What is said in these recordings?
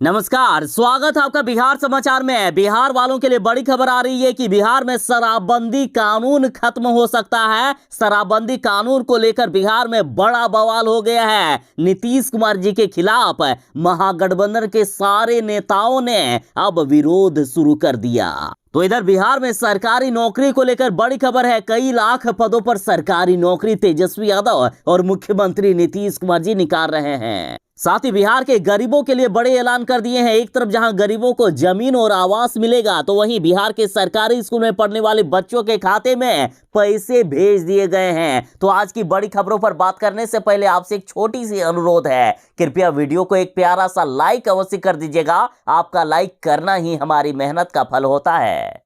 नमस्कार, स्वागत है आपका बिहार समाचार में। बिहार वालों के लिए बड़ी खबर आ रही है कि बिहार में शराबबंदी कानून खत्म हो सकता है। शराबबंदी कानून को लेकर बिहार में बड़ा बवाल हो गया है। नीतीश कुमार जी के खिलाफ महागठबंधन के सारे नेताओं ने अब विरोध शुरू कर दिया। तो इधर बिहार में सरकारी नौकरी को लेकर बड़ी खबर है। कई लाख पदों पर सरकारी नौकरी तेजस्वी यादव और मुख्यमंत्री नीतीश कुमार जी निकाल रहे हैं। साथ ही बिहार के गरीबों के लिए बड़े ऐलान कर दिए हैं। एक तरफ जहां गरीबों को जमीन और आवास मिलेगा, तो वहीं बिहार के सरकारी स्कूल में पढ़ने वाले बच्चों के खाते में पैसे भेज दिए गए हैं। तो आज की बड़ी खबरों पर बात करने से पहले आपसे एक छोटी सी अनुरोध है, कृपया वीडियो को एक प्यारा सा लाइक अवश्य कर दीजिएगा। आपका लाइक करना ही हमारी मेहनत का फल होता है।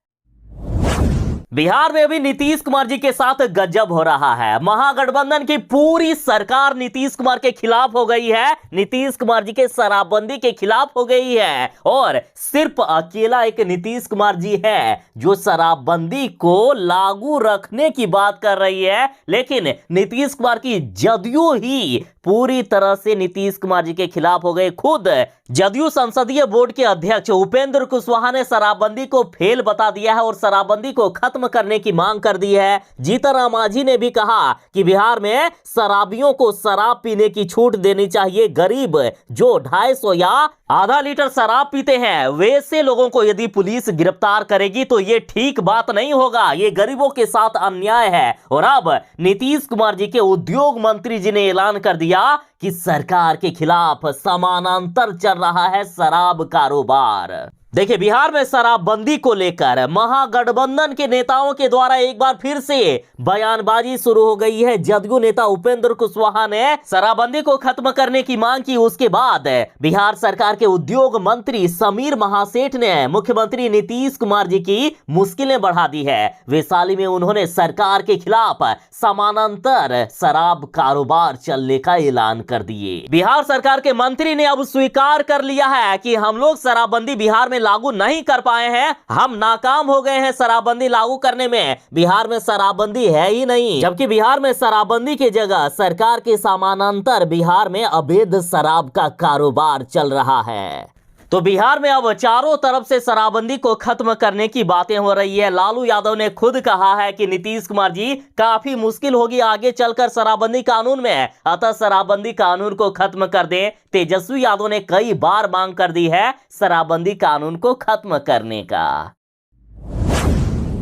बिहार में अभी नीतीश कुमार जी के साथ गजब हो रहा है। महागठबंधन की पूरी सरकार नीतीश कुमार के खिलाफ हो गई है। नीतीश कुमार जी के शराबबंदी के खिलाफ हो गई है और सिर्फ अकेला एक नीतीश कुमार जी है जो शराबबंदी को लागू रखने की बात कर रही है। लेकिन नीतीश कुमार की जदयू ही पूरी तरह से नीतीश कुमार जी के खिलाफ हो गए। खुद जदयू संसदीय बोर्ड के अध्यक्ष उपेंद्र कुशवाहा ने शराबबंदी को फेल बता दिया है और शराबबंदी को खत्म करने की मांग कर दी है। जीतन राम मांझी ने भी कहा कि बिहार में शराबियों को शराब पीने की छूट देनी चाहिए। गरीब जो 250 या आधा लीटर शराब पीते हैं, वैसे लोगों को यदि पुलिस गिरफ्तार करेगी तो ये ठीक बात नहीं होगा। ये गरीबों के साथ अन्याय है। और अब नीतीश कुमार जी के उद्योग मंत्री जी ने ऐलान कर दिया कि सरकार के खिलाफ समानांतर चल रहा है शराब कारोबार। देखिए, बिहार में शराबबंदी को लेकर महागठबंधन के नेताओं के द्वारा एक बार फिर से बयानबाजी शुरू हो गई है। जदयू नेता उपेंद्र कुशवाहा ने शराबबंदी को खत्म करने की मांग की। उसके बाद बिहार सरकार के उद्योग मंत्री समीर महासेठ ने मुख्यमंत्री नीतीश कुमार जी की मुश्किलें बढ़ा दी है। वैशाली में उन्होंने सरकार के खिलाफ समानांतर शराब कारोबार चलने का ऐलान कर दिए। बिहार सरकार के मंत्री ने अब स्वीकार कर लिया है कि हम लोग शराबबंदी बिहार में लागू नहीं कर पाए हैं, हम नाकाम हो गए हैं शराबबंदी लागू करने में। बिहार में शराबबंदी है ही नहीं, जबकि बिहार में शराबबंदी की जगह सरकार के समानांतर बिहार में अवैध शराब का कारोबार चल रहा है। तो बिहार में अब चारों तरफ से शराबबंदी को खत्म करने की बातें हो रही है। लालू यादव ने खुद कहा है कि नीतीश कुमार जी काफी मुश्किल होगी आगे चलकर शराबबंदी कानून में, अतः शराबबंदी कानून को खत्म कर दें। तेजस्वी यादव ने कई बार मांग कर दी है शराबबंदी कानून को खत्म करने का।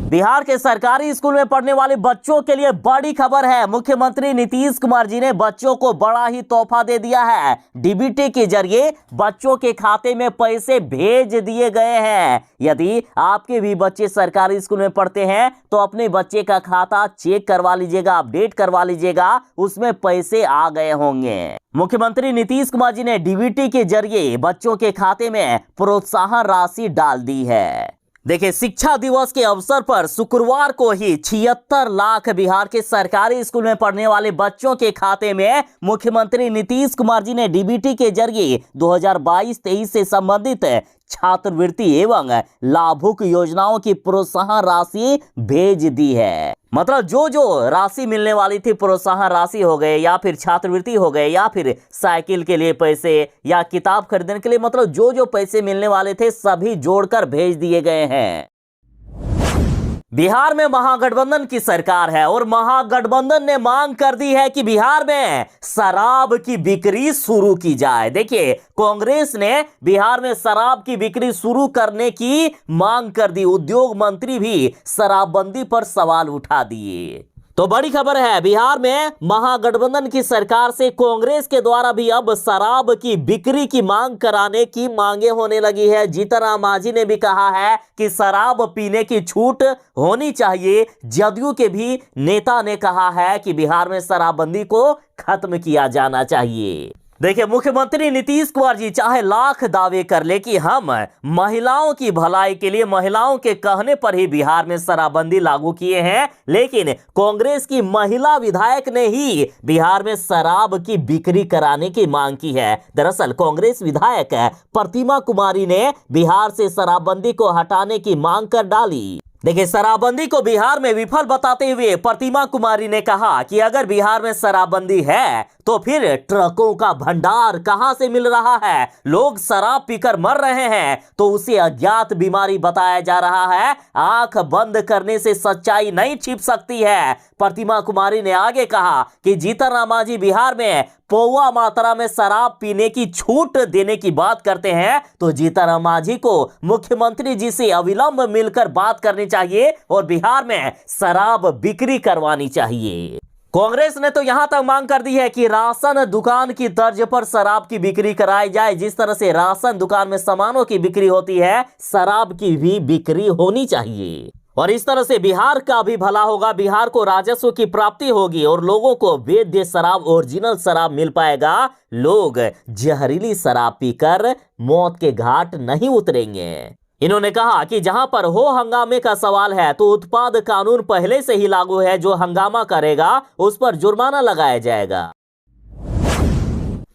बिहार के सरकारी स्कूल में पढ़ने वाले बच्चों के लिए बड़ी खबर है। मुख्यमंत्री नीतीश कुमार जी ने बच्चों को बड़ा ही तोहफा दे दिया है। डीबीटी के जरिए बच्चों के खाते में पैसे भेज दिए गए हैं। यदि आपके भी बच्चे सरकारी स्कूल में पढ़ते हैं तो अपने बच्चे का खाता चेक करवा लीजिएगा, अपडेट करवा लीजिएगा, उसमें पैसे आ गए होंगे। मुख्यमंत्री नीतीश कुमार जी ने डीबीटी के जरिए बच्चों के खाते में प्रोत्साहन राशि डाल दी है। देखिए, शिक्षा दिवस के अवसर पर शुक्रवार को ही 76 लाख बिहार के सरकारी स्कूल में पढ़ने वाले बच्चों के खाते में मुख्यमंत्री नीतीश कुमार जी ने डीबीटी के जरिए 2022-23 से संबंधित छात्रवृत्ति एवं लाभुक योजनाओं की प्रोत्साहन राशि भेज दी है। मतलब जो राशि मिलने वाली थी, प्रोत्साहन राशि हो गए या फिर छात्रवृत्ति हो गए या फिर साइकिल के लिए पैसे या किताब खरीदने के लिए, मतलब जो पैसे मिलने वाले थे सभी जोड़कर भेज दिए गए हैं। बिहार में महागठबंधन की सरकार है और महागठबंधन ने मांग कर दी है कि बिहार में शराब की बिक्री शुरू की जाए। देखिए, कांग्रेस ने बिहार में शराब की बिक्री शुरू करने की मांग कर दी। उद्योग मंत्री भी शराबबंदी पर सवाल उठा दिए। तो बड़ी खबर है, बिहार में महागठबंधन की सरकार से कांग्रेस के द्वारा भी अब शराब की बिक्री की मांग कराने की मांगे होने लगी है। जीतन राम मांझी ने भी कहा है कि शराब पीने की छूट होनी चाहिए। जदयू के भी नेता ने कहा है कि बिहार में शराबबंदी को खत्म किया जाना चाहिए। देखिए, मुख्यमंत्री नीतीश कुमार जी चाहे लाख दावे कर ले कि हम महिलाओं की भलाई के लिए महिलाओं के कहने पर ही बिहार में शराबबंदी लागू किए हैं, लेकिन कांग्रेस की महिला विधायक ने ही बिहार में शराब की बिक्री कराने की मांग की है। दरअसल कांग्रेस विधायक प्रतिमा कुमारी ने बिहार से शराबबंदी को हटाने की मांग कर डाली। देखिए, शराबबंदी को बिहार में विफल बताते हुए प्रतिमा कुमारी ने कहा कि अगर बिहार में शराबबंदी है तो फिर ट्रकों का भंडार कहां से मिल रहा है? लोग शराब पीकर मर रहे हैं तो उसे अज्ञात बीमारी बताया जा रहा है। आंख बंद करने से सच्चाई नहीं छिप सकती है। प्रतिमा कुमारी ने आगे कहा कि जीतन राम मांझी बिहार में पौवा मात्रा में शराब पीने की छूट देने की बात करते हैं तो जीतन राम मांझी को मुख्यमंत्री जी से अविलंब मिलकर बात करनी चाहिए और बिहार में शराब बिक्री करवानी चाहिए। कांग्रेस ने तो यहां तक मांग कर दी है कि राशन दुकान की तर्ज पर शराब की बिक्री कराई जाए। जिस तरह से राशन दुकान में सामानों की बिक्री होती है, शराब की भी बिक्री होनी चाहिए और इस तरह से बिहार का भी भला होगा। बिहार को राजस्व की प्राप्ति होगी और लोगों को वैध शराब, ओरिजिनल शराब मिल पाएगा। लोग जहरीली शराब पीकर मौत के घाट नहीं उतरेंगे। इन्होंने कहा कि जहां पर हो हंगामे का सवाल है तो उत्पाद कानून पहले से ही लागू है। जो हंगामा करेगा उस पर जुर्माना लगाया जाएगा।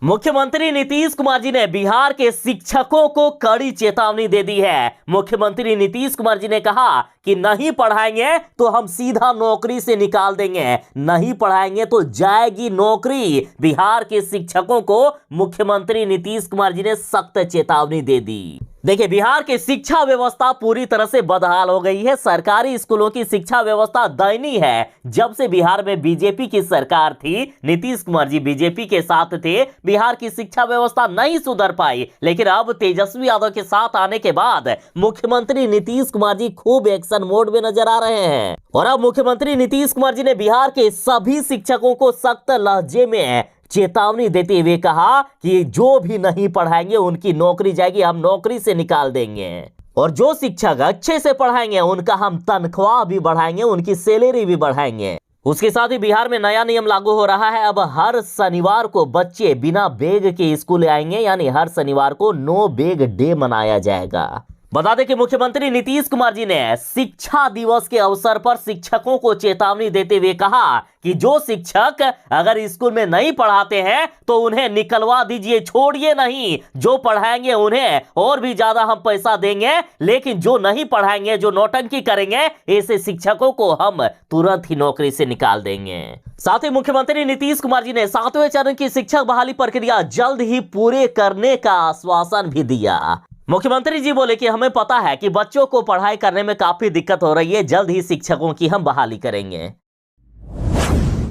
मुख्यमंत्री नीतीश कुमार जी ने बिहार के शिक्षकों को कड़ी चेतावनी दे दी है। मुख्यमंत्री नीतीश कुमार जी ने कहा कि नहीं पढ़ाएंगे तो हम सीधा नौकरी से निकाल देंगे, नहीं पढ़ाएंगे तो जाएगी नौकरी। बिहार के शिक्षकों को मुख्यमंत्री नीतीश कुमार जी ने सख्त चेतावनी दे दी। देखिए, बिहार की शिक्षा व्यवस्था पूरी तरह से बदहाल हो गई है। सरकारी स्कूलों की शिक्षा व्यवस्था दयनीय है। जब से बिहार में बीजेपी की सरकार थी, नीतीश कुमार जी बीजेपी के साथ थे, बिहार की शिक्षा व्यवस्था नहीं सुधर पाई। लेकिन अब तेजस्वी यादव के साथ आने के बाद मुख्यमंत्री नीतीश कुमार जी खूब एक्शन मोड में नजर आ रहे हैं और अब मुख्यमंत्री नीतीश कुमार जी ने बिहार के सभी शिक्षकों को सख्त लहजे में चेतावनी देते हुए कहा कि जो भी नहीं पढ़ाएंगे उनकी नौकरी जाएगी, हम नौकरी से निकाल देंगे और जो शिक्षक अच्छे से पढ़ाएंगे उनका हम तनख्वाह भी बढ़ाएंगे, उनकी सैलरी भी बढ़ाएंगे। उसके साथ ही बिहार में नया नियम लागू हो रहा है। अब हर शनिवार को बच्चे बिना बैग के स्कूल आएंगे, यानी हर शनिवार को नो बैग डे मनाया जाएगा। बता दें कि मुख्यमंत्री नीतीश कुमार जी ने शिक्षा दिवस के अवसर पर शिक्षकों को चेतावनी देते हुए कहा कि जो शिक्षक अगर स्कूल में नहीं पढ़ाते हैं तो उन्हें निकलवा दीजिए, छोड़िए नहीं। जो पढ़ाएंगे उन्हें और भी ज्यादा हम पैसा देंगे, लेकिन जो नहीं पढ़ाएंगे, जो नौटंकी करेंगे, ऐसे शिक्षकों को हम तुरंत ही नौकरी से निकाल देंगे। साथ ही मुख्यमंत्री नीतीश कुमार जी ने 7वें चरण की शिक्षक बहाली प्रक्रिया जल्द ही पूरे करने का आश्वासन भी दिया। मुख्यमंत्री जी बोले कि हमें पता है कि बच्चों को पढ़ाई करने में काफी दिक्कत हो रही है, जल्द ही शिक्षकों की हम बहाली करेंगे।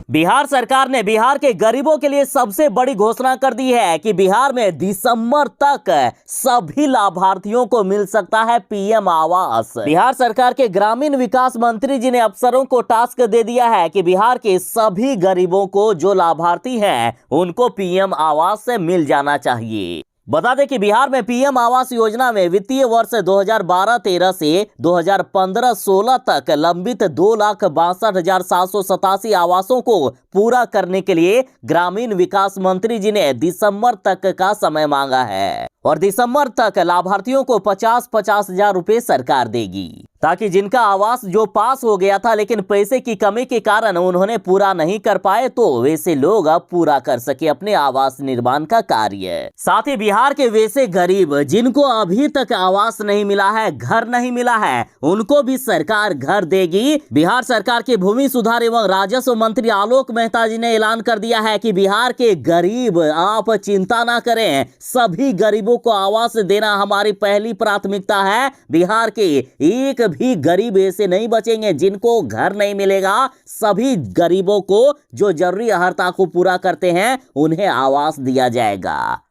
बिहार सरकार ने बिहार के गरीबों के लिए सबसे बड़ी घोषणा कर दी है कि बिहार में दिसंबर तक सभी लाभार्थियों को मिल सकता है पीएम आवास। बिहार सरकार के ग्रामीण विकास मंत्री जी ने अफसरों को टास्क दे दिया है कि बिहार के सभी गरीबों को, जो लाभार्थी हैं, उनको पीएम आवास से मिल जाना चाहिए। बता दें कि बिहार में पीएम आवास योजना में वित्तीय वर्ष 2012-13 से 2015-16 तक लंबित 2,62,787 आवासों को पूरा करने के लिए ग्रामीण विकास मंत्री जी ने दिसंबर तक का समय मांगा है और दिसंबर तक लाभार्थियों को 50-50 हजार रुपए सरकार देगी, ताकि जिनका आवास जो पास हो गया था लेकिन पैसे की कमी के कारण उन्होंने पूरा नहीं कर पाए, तो वैसे लोग अब पूरा कर सके अपने आवास निर्माण का कार्य। साथ ही बिहार के वैसे गरीब जिनको अभी तक आवास नहीं मिला है, घर नहीं मिला है, उनको भी सरकार घर देगी। बिहार सरकार के भूमि सुधार एवं राजस्व मंत्री आलोक मेहता जी ने ऐलान कर दिया है कि बिहार के गरीब, आप चिंता ना करें, सभी गरीबों को आवास देना हमारी पहली प्राथमिकता है। बिहार के एक भी गरीब ऐसे नहीं बचेंगे जिनको घर नहीं मिलेगा। सभी गरीबों को जो जरूरी अहर्ता को पूरा करते हैं उन्हें आवास दिया जाएगा।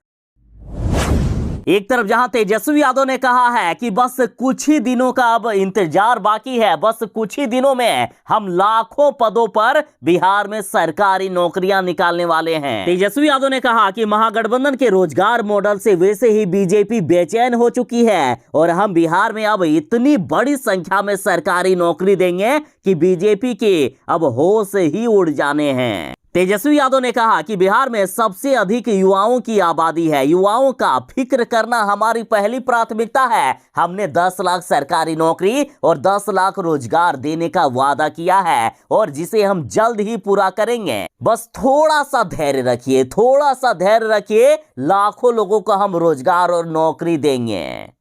एक तरफ जहां तेजस्वी यादव ने कहा है कि बस कुछ ही दिनों का अब इंतजार बाकी है, बस कुछ ही दिनों में हम लाखों पदों पर बिहार में सरकारी नौकरियां निकालने वाले हैं। तेजस्वी यादव ने कहा कि महागठबंधन के रोजगार मॉडल से वैसे ही बीजेपी बेचैन हो चुकी है और हम बिहार में अब इतनी बड़ी संख्या में सरकारी नौकरी देंगे कि बीजेपी के अब होश ही उड़ जाने हैं। तेजस्वी यादव ने कहा कि बिहार में सबसे अधिक युवाओं की आबादी है, युवाओं का फिक्र करना हमारी पहली प्राथमिकता है। हमने 10 लाख सरकारी नौकरी और 10 लाख रोजगार देने का वादा किया है और जिसे हम जल्द ही पूरा करेंगे। बस थोड़ा सा धैर्य रखिए, थोड़ा सा धैर्य रखिए, लाखों लोगों को हम रोजगार और नौकरी देंगे।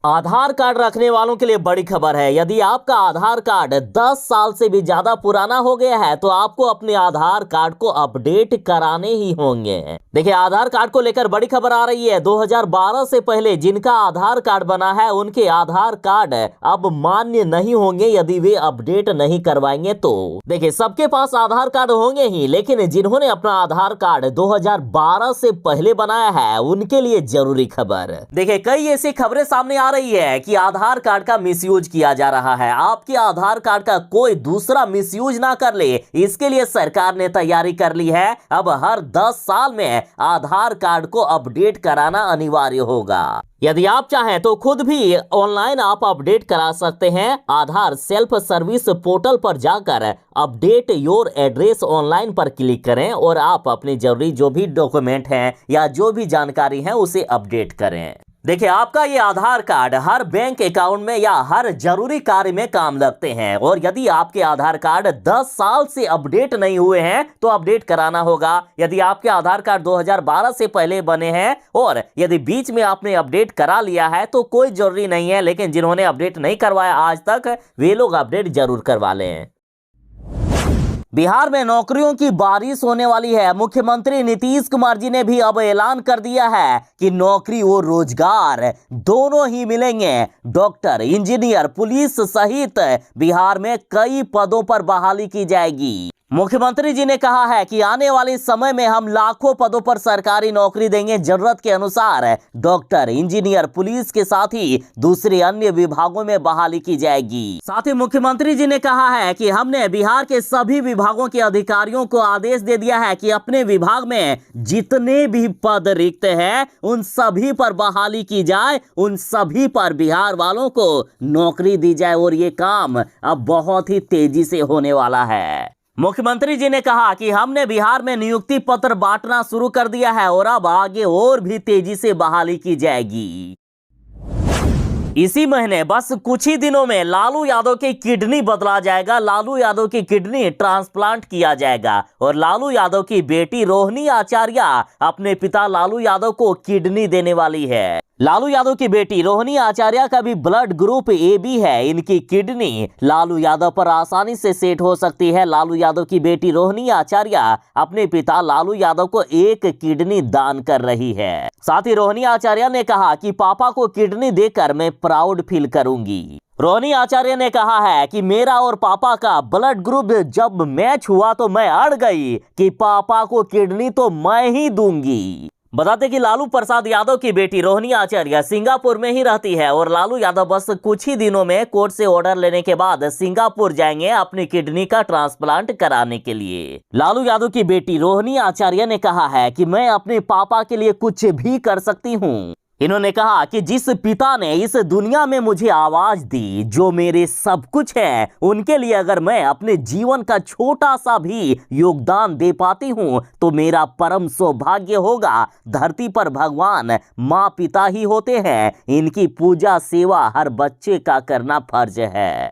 आधार कार्ड रखने वालों के लिए बड़ी खबर है। यदि आपका आधार कार्ड 10 साल से भी ज्यादा पुराना हो गया है तो आपको अपने आधार कार्ड को अपडेट कराने ही होंगे। देखिए, आधार कार्ड को लेकर बड़ी खबर आ रही है। 2012 से पहले जिनका आधार कार्ड बना है उनके आधार कार्ड अब मान्य नहीं होंगे यदि वे अपडेट नहीं करवाएंगे तो। देखिए, सबके पास आधार कार्ड होंगे ही, लेकिन जिन्होंने अपना आधार कार्ड 2012 से पहले बनाया है उनके लिए जरूरी खबर। देखिए, कई ऐसी खबरें सामने आ रही है कि आधार कार्ड का मिसयूज किया जा रहा है। आपके आधार कार्ड का कोई दूसरा मिसयूज ना कर ले, इसके लिए सरकार ने तैयारी कर ली है। अब हर 10 साल में आधार कार्ड को अपडेट कराना अनिवार्य होगा। यदि आप चाहें तो खुद भी ऑनलाइन आप अपडेट करा सकते हैं। आधार सेल्फ सर्विस पोर्टल पर जाकर अपडेट योर एड्रेस ऑनलाइन पर क्लिक करें और आप अपनी जरूरी जो भी डॉक्यूमेंट हैं या जो भी जानकारी है उसे अपडेट करें। देखिए, आपका ये आधार कार्ड हर बैंक अकाउंट में या हर जरूरी कार्य में काम लगते हैं और यदि आपके आधार कार्ड 10 साल से अपडेट नहीं हुए हैं तो अपडेट कराना होगा। यदि आपके आधार कार्ड 2012 से पहले बने हैं और यदि बीच में आपने अपडेट करा लिया है तो कोई जरूरी नहीं है, लेकिन जिन्होंने अपडेट नहीं करवाया आज तक वे लोग अपडेट जरूर करवा लें। बिहार में नौकरियों की बारिश होने वाली है। मुख्यमंत्री नीतीश कुमार जी ने भी अब ऐलान कर दिया है कि नौकरी और रोजगार दोनों ही मिलेंगे। डॉक्टर, इंजीनियर, पुलिस सहित बिहार में कई पदों पर बहाली की जाएगी। मुख्यमंत्री जी ने कहा है कि आने वाले समय में हम लाखों पदों पर सरकारी नौकरी देंगे। जरूरत के अनुसार डॉक्टर, इंजीनियर, पुलिस के साथ ही दूसरे अन्य विभागों में बहाली की जाएगी। साथ ही मुख्यमंत्री जी ने कहा है कि हमने बिहार के सभी विभागों के अधिकारियों को आदेश दे दिया है कि अपने विभाग में जितने भी पद रिक्त हैं उन सभी पर बहाली की जाए, उन सभी पर बिहार वालों को नौकरी दी जाए और ये काम अब बहुत ही तेजी से होने वाला है। मुख्यमंत्री जी ने कहा कि हमने बिहार में नियुक्ति पत्र बांटना शुरू कर दिया है और अब आगे और भी तेजी से बहाली की जाएगी। इसी महीने बस कुछ ही दिनों में लालू यादव की किडनी बदला जाएगा। लालू यादव की किडनी ट्रांसप्लांट किया जाएगा और लालू यादव की बेटी रोहिणी आचार्य अपने पिता लालू यादव को किडनी देने वाली है। लालू यादव की बेटी रोहिणी आचार्य का भी ब्लड ग्रुप AB है। इनकी किडनी लालू यादव पर आसानी से सेट हो सकती है। लालू यादव की बेटी रोहिणी आचार्य अपने पिता लालू यादव को एक किडनी दान कर रही है। साथ ही रोहिणी आचार्य ने कहा कि पापा को किडनी देकर मैं प्राउड फील करूंगी। रोहिणी आचार्य ने कहा है कि मेरा और पापा का ब्लड ग्रुप जब मैच हुआ तो मैं अड़ गई कि पापा को किडनी तो मैं ही दूंगी। बताते कि लालू प्रसाद यादव की बेटी रोहिणी आचार्य सिंगापुर में ही रहती है और लालू यादव बस कुछ ही दिनों में कोर्ट से ऑर्डर लेने के बाद सिंगापुर जाएंगे अपनी किडनी का ट्रांसप्लांट कराने के लिए। लालू यादव की बेटी रोहिणी आचार्य ने कहा है कि मैं अपने पापा के लिए कुछ भी कर सकती हूँ। इन्होंने कहा कि जिस पिता ने इस दुनिया में मुझे आवाज दी, जो मेरे सब कुछ है, उनके लिए अगर मैं अपने जीवन का छोटा सा भी योगदान दे पाती हूं तो मेरा परम सौभाग्य होगा। धरती पर भगवान माँ पिता ही होते हैं, इनकी पूजा सेवा हर बच्चे का करना फर्ज है।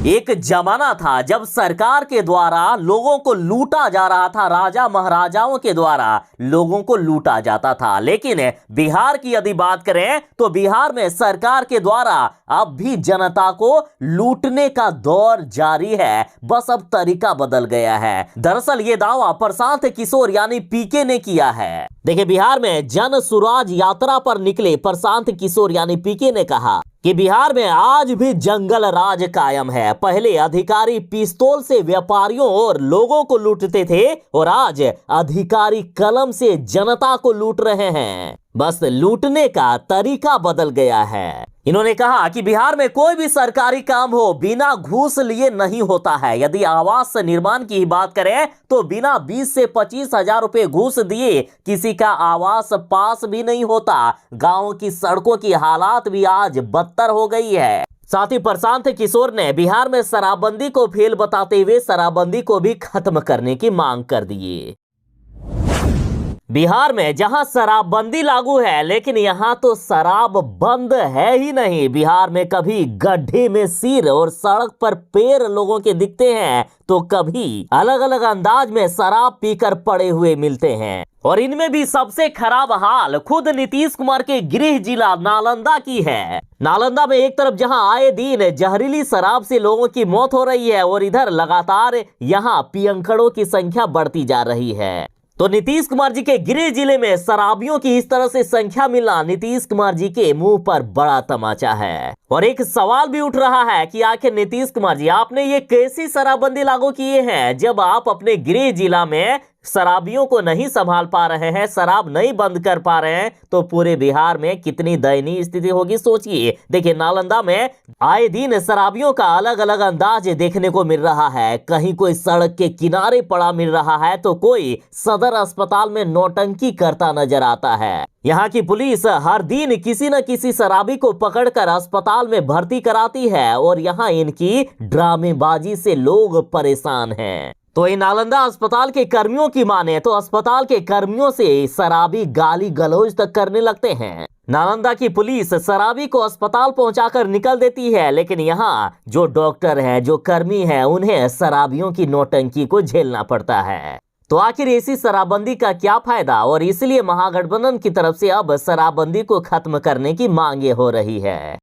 एक जमाना था जब सरकार के द्वारा लोगों को लूटा जा रहा था, राजा महाराजाओं के द्वारा लोगों को लूटा जाता था। लेकिन बिहार की यदि बात करें तो बिहार में सरकार के द्वारा अब भी जनता को लूटने का दौर जारी है, बस अब तरीका बदल गया है। दरअसल ये दावा प्रशांत किशोर यानी PK ने किया है। देखिए, बिहार में जन सुराज यात्रा पर निकले प्रशांत किशोर यानी PK ने कहा कि बिहार में आज भी जंगल राज कायम है। पहले अधिकारी पिस्तौल से व्यापारियों और लोगों को लूटते थे और आज अधिकारी कलम से जनता को लूट रहे हैं। बस लूटने का तरीका बदल गया है। इन्होंने कहा कि बिहार में कोई भी सरकारी काम हो बिना घूस लिए नहीं होता है। यदि आवास निर्माण की बात करें तो बिना 20 से 25 हजार रुपए घूस दिए किसी का आवास पास भी नहीं होता। गांव की सड़कों की हालात भी आज बदतर हो गई है। साथ ही प्रशांत किशोर ने बिहार में शराबबंदी को फेल बताते हुए शराबबंदी को भी खत्म करने की मांग कर दी। बिहार में जहां शराबबंदी लागू है, लेकिन यहां तो शराब बंद है ही नहीं। बिहार में कभी गड्ढे में सिर और सड़क पर पैर लोगों के दिखते हैं, तो कभी अलग अलग अंदाज में शराब पीकर पड़े हुए मिलते हैं। और इनमें भी सबसे खराब हाल खुद नीतीश कुमार के गृह जिला नालंदा की है। नालंदा में एक तरफ जहां आए दिन जहरीली शराब से लोगों की मौत हो रही है, और इधर लगातार यहां पियंकड़ों की संख्या बढ़ती जा रही है। तो नीतीश कुमार जी के गृह जिले में शराबियों की इस तरह से संख्या मिलना नीतीश कुमार जी के मुंह पर बड़ा तमाचा है। और एक सवाल भी उठ रहा है कि आखिर नीतीश कुमार जी आपने ये कैसी शराबबंदी लागू किए हैं, जब आप अपने गृह जिला में शराबियों को नहीं संभाल पा रहे हैं, शराब नहीं बंद कर पा रहे हैं, तो पूरे बिहार में कितनी दयनीय स्थिति होगी सोचिए। देखिए, नालंदा में आए दिन शराबियों का अलग अलग अंदाज देखने को मिल रहा है। कहीं कोई सड़क के किनारे पड़ा मिल रहा है, तो कोई सदर अस्पताल में नौटंकी करता नजर आता है। यहाँ की पुलिस हर दिन किसी न किसी शराबी को पकड़कर अस्पताल में भर्ती कराती है, और यहाँ इनकी ड्रामेबाजी से लोग परेशान हैं। तो इन नालंदा अस्पताल के कर्मियों की माने तो अस्पताल के कर्मियों से शराबी गाली गलौज तक करने लगते हैं। नालंदा की पुलिस शराबी को अस्पताल पहुंचाकर निकल देती है, लेकिन यहाँ जो डॉक्टर हैं, जो कर्मी हैं, उन्हें शराबियों की नौटंकी को झेलना पड़ता है। तो आखिर ऐसी शराबबंदी का क्या फायदा? और इसलिए महागठबंधन की तरफ से अब शराबबंदी को खत्म करने की मांगे हो रही है।